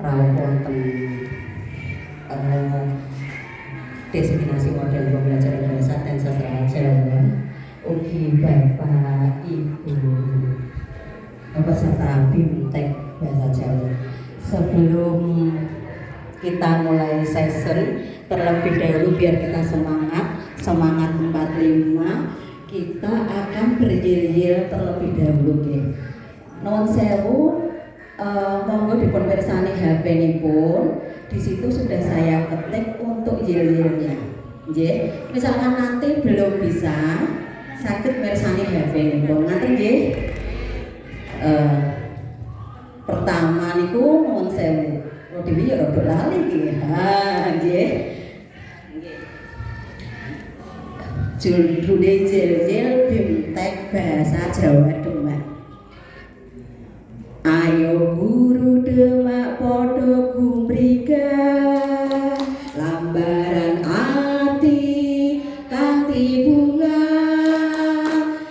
rawuh wonten destinasi model pembelajaran bahasa dan sastra Jawa ugi Bapak Ibu peserta BIMTEK bahasa Jawa. Sebelum kita mulai session, terlebih dahulu biar kita semangat 45, kita akan beryil-yil terlebih dahulu nggih. Nuwun sewu, monggo dipun pirsani HP nipun. Di situ sudah saya ketik untuk yil-yilnya. Nggih, misalkan nanti belum bisa, saged mirsani HP nipun. Ngaten nggih. Pertama niku nuwun sewu. Kula dhewe ya rada lali nggih. Ha, nggih. Judule yil-yil BIMTEK bahasa Jawa Demak. Ayo guru Demak padha gumbriga lambaran ati kanthi bunga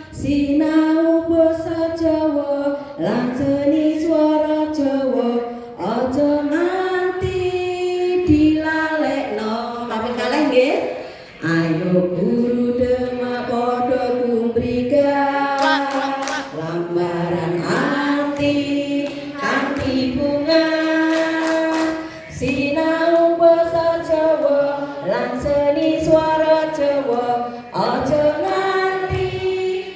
sinau basa Jawa lan seni swara Jawa aja nganti dilalekno. Kaping kalih nggih. Ayo guru Demak padha gumbriga lambaran ati kanthi bunga sinau basa Jawa lan seni swara Jawa aja nganti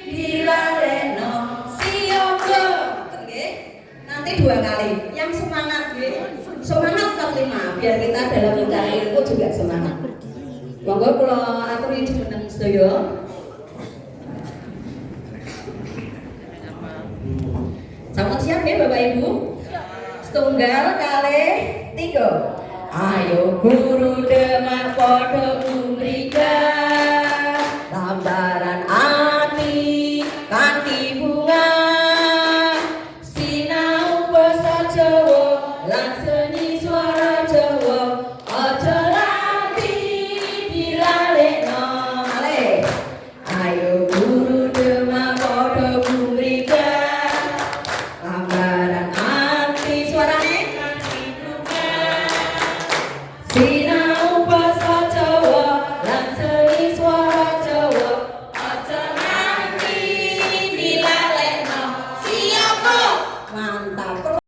dilalekno. Siapa? Nggih. Nanti 2 kali. Yang semangat nggih. Semangat kelima biar kita dalam mencari ilmu juga semangat. Monggo kula aturi jumeneng sedaya. Sampun siap ya Bapak Ibu? Setunggal kalih 3. Ayo guru Demak padha gumbriga